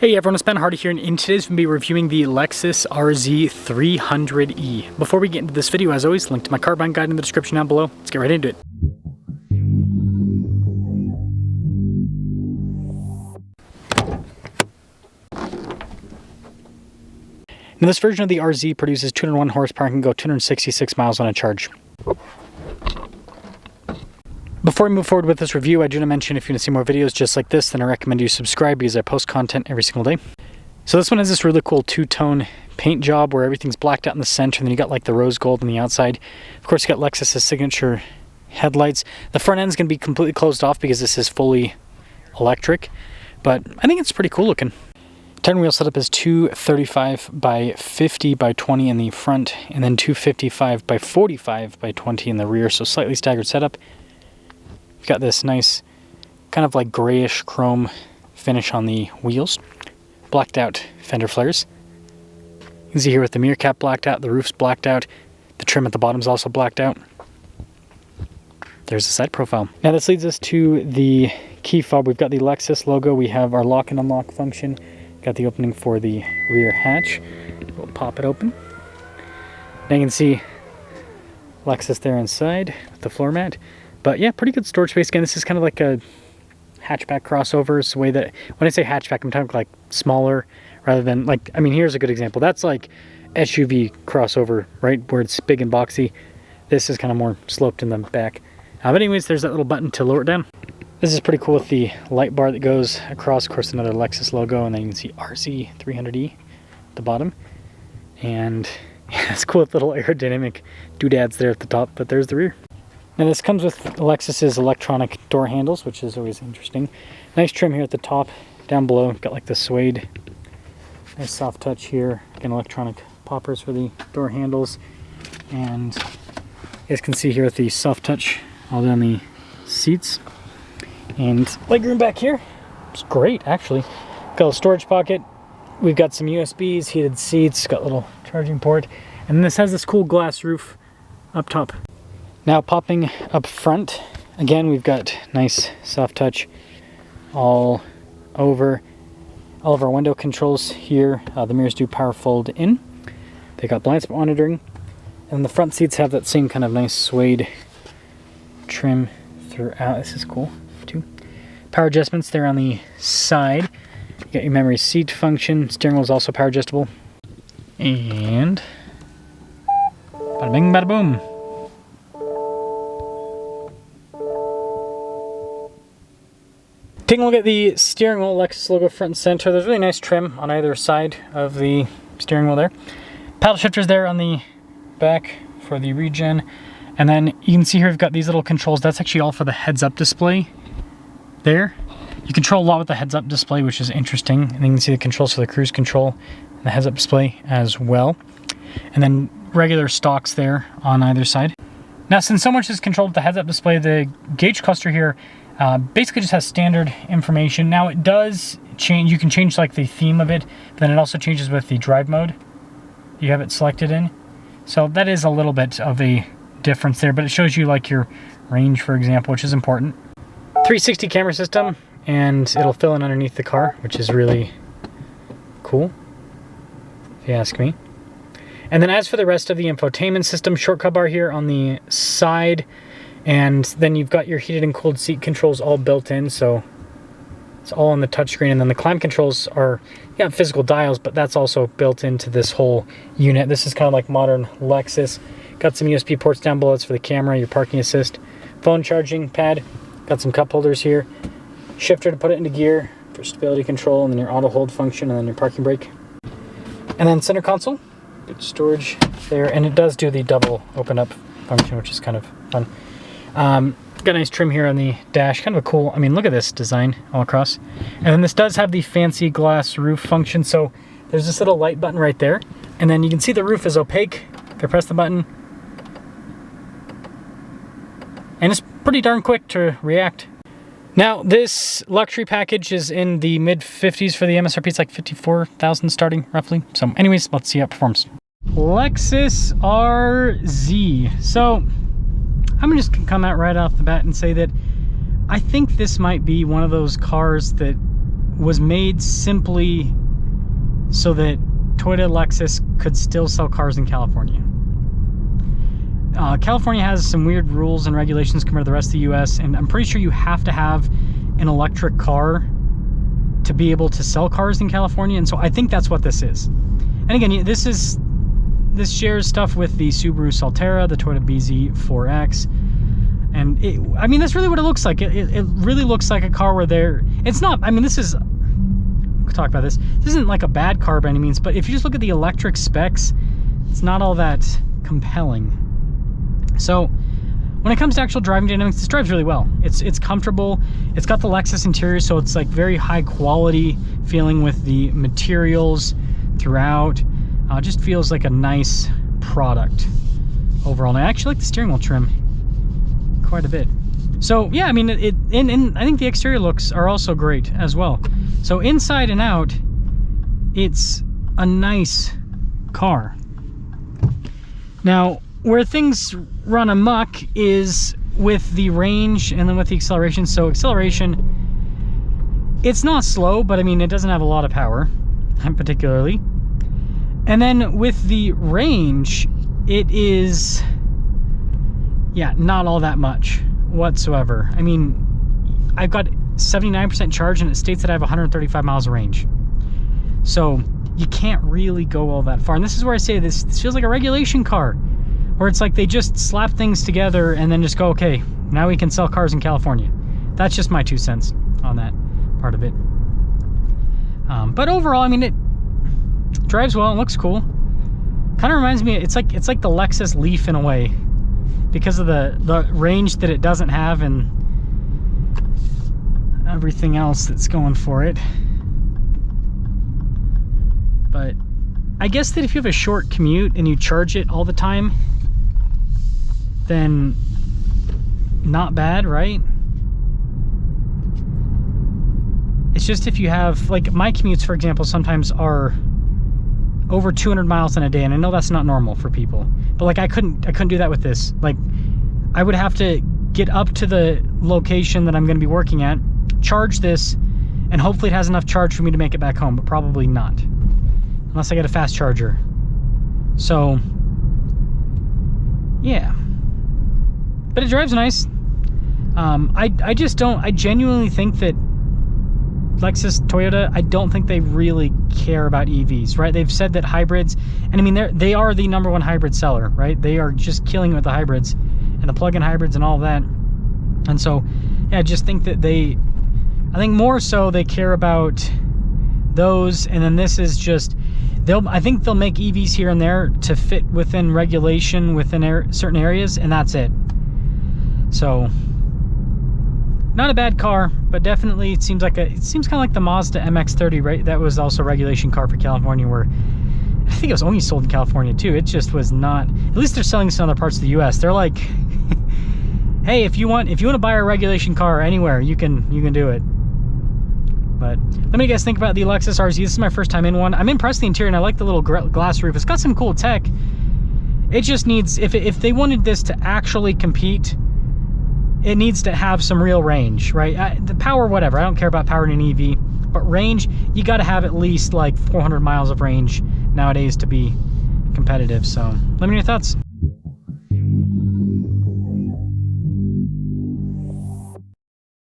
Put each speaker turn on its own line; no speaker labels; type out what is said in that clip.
Hey everyone, it's Ben Hardy here, and in today's we'll be reviewing the Lexus RZ 300e. Before we get into this video, as always, link to my car buying guide in the description down below. Let's get right into it. Now, this version of the RZ produces 201 horsepower and can go 266 miles on a charge. Before we move forward with this review, I do want to mention if you want to see more videos just like this, then I recommend you subscribe because I post content every single day. So this one has this really cool two-tone paint job where everything's blacked out in the center, and then you got like the rose gold on the outside. Of course, you got Lexus's signature headlights. The front end's going to be completely closed off because this is fully electric, but I think it's pretty cool looking. Turn wheel setup is 235 by 50 by 20 in the front, and then 255 by 45 by 20 in the rear, so slightly staggered setup. You've got this nice kind of like grayish chrome finish on the wheels. Blacked out fender flares. You can see here with the mirror cap blacked out, the roof's blacked out, the trim at the bottom is also blacked out. There's the side profile. Now this leads us to the key fob. We've got the Lexus logo, we have our lock and unlock function, got the opening for the rear hatch. We'll pop it open. Now you can see Lexus there inside with the floor mat. But yeah, pretty good storage space. Again, this is kind of like a hatchback crossover. It's the way that, when I say hatchback, I'm talking like smaller rather than like, I mean, here's a good example. That's like SUV crossover, right? Where it's big and boxy. This is kind of more sloped in the back. But anyways, there's that little button to lower it down. This is pretty cool with the light bar that goes across. Of course, another Lexus logo, and then you can see RZ 300e at the bottom. And yeah, it's cool with little aerodynamic doodads there at the top, but there's the rear. Now this comes with Lexus's electronic door handles, which is always interesting. Nice trim here at the top. Down below, got like the suede. Nice soft touch here. Again, electronic poppers for the door handles. And you guys can see here with the soft touch all down the seats. And legroom back here. It's great, actually. Got a storage pocket. We've got some USBs, heated seats, got a little charging port. And then this has this cool glass roof up top. Now popping up front, again we've got nice soft touch all over all of our window controls here. The mirrors do power fold in. They got blind spot monitoring, and the front seats have that same kind of nice suede trim throughout. This is cool too. Power adjustments there on the side. You got your memory seat function. Steering wheel is also power adjustable. And bada bing, bada boom. Taking a look at the steering wheel, Lexus logo front and center. There's really nice trim on either side of the steering wheel there. Paddle shifters there on the back for the regen. And then you can see here we've got these little controls. That's actually all for the heads-up display there. You control a lot with the heads-up display, which is interesting. And then you can see the controls for the cruise control and the heads-up display as well. And then regular stalks there on either side. Now, since so much is controlled with the heads-up display, the gauge cluster here basically just has standard information. Now it does change, you can change like the theme of it, but then it also changes with the drive mode you have it selected in. So that is a little bit of a difference there, but it shows you like your range, for example, which is important. 360 camera system, and it'll fill in underneath the car, which is really cool, if you ask me. And then as for the rest of the infotainment system, shortcut bar here on the side, and then you've got your heated and cooled seat controls all built in, so it's all on the touchscreen. And then the climate controls are, you got physical dials, but that's also built into this whole unit. This is kind of like modern Lexus. Got some USB ports down below. It's for the camera, your parking assist, phone charging pad. Got some cup holders here. Shifter to put it into gear for stability control, and then your auto hold function, and then your parking brake. And then center console, good storage there, and it does do the double open up function, which is kind of fun. Got a nice trim here on the dash, kind of a cool, I mean, look at this design all across. And then this does have the fancy glass roof function, so there's this little light button right there, and then you can see the roof is opaque. If I press the button, and it's pretty darn quick to react. Now, this luxury package is in the mid-50s for the MSRP. It's like 54,000 starting, roughly. So anyways, let's see how it performs. Lexus RZ. So I'm just gonna come out right off the bat and say that I think this might be one of those cars that was made simply so that Toyota Lexus could still sell cars in California. California has some weird rules and regulations compared to the rest of the US, and I'm pretty sure you have to have an electric car to be able to sell cars in California, and so I think that's what this is. And again, this shares stuff with the Subaru Solterra, the Toyota BZ4X, and I mean, that's really what it looks like. It really looks like a car where it's not, I mean, this is, we'll talk about this. This isn't like a bad car by any means, but if you just look at the electric specs, it's not all that compelling. So when it comes to actual driving dynamics, this drives really well. It's comfortable. It's got the Lexus interior, so it's like very high quality feeling with the materials throughout. Just feels like a nice product overall. And I actually like the steering wheel trim quite a bit. So yeah, I mean, and I think the exterior looks are also great as well. So inside and out, it's a nice car. Now, where things run amok is with the range and then with the acceleration. So acceleration, it's not slow, but I mean, it doesn't have a lot of power, particularly. And then with the range, it is, yeah, not all that much whatsoever. I mean, I've got 79% charge and it states that I have 135 miles of range. So you can't really go all that far. And this is where I say this feels like a regulation car, where it's like they just slap things together and then just go, okay, now we can sell cars in California. That's just my 2 cents on that part of it. But overall, I mean, it drives well, it looks cool. Kind of reminds me, it's like the Lexus Leaf in a way, because of the range that it doesn't have and everything else that's going for it. But I guess that if you have a short commute and you charge it all the time, then not bad, right? It's just if you have, like, my commutes, for example, sometimes are over 200 miles in a day, and I know that's not normal for people, but like I couldn't do that with this. Like, I would have to get up to the location that I'm going to be working at, charge this, and hopefully it has enough charge for me to make it back home, but probably not, unless I get a fast charger. So yeah, but it drives nice. I just don't, I genuinely think that Lexus, Toyota, I don't think they really care about EVs, right? They've said that hybrids, and I mean, they are the #1 hybrid seller, right? They are just killing it with the hybrids and the plug-in hybrids and all that. And so, yeah, I just think that I think more so they care about those, and then this is just, I think they'll make EVs here and there to fit within regulation within certain areas, and that's it. So, not a bad car, but definitely it seems kind of like the Mazda MX-30, right? That was also a regulation car for California, where I think it was only sold in California too. It just was not, at least they're selling this in other parts of the US. They're like, hey, if you want to buy a regulation car anywhere, you can do it. But let me guys think about the Lexus RZ. This is my first time in one. I'm impressed with the interior, and I like the little glass roof. It's got some cool tech. It just needs, if they wanted this to actually compete, it needs to have some real range, right? The power, whatever, I don't care about power in an EV, but range, you got to have at least like 400 miles of range nowadays to be competitive. So let me know your thoughts.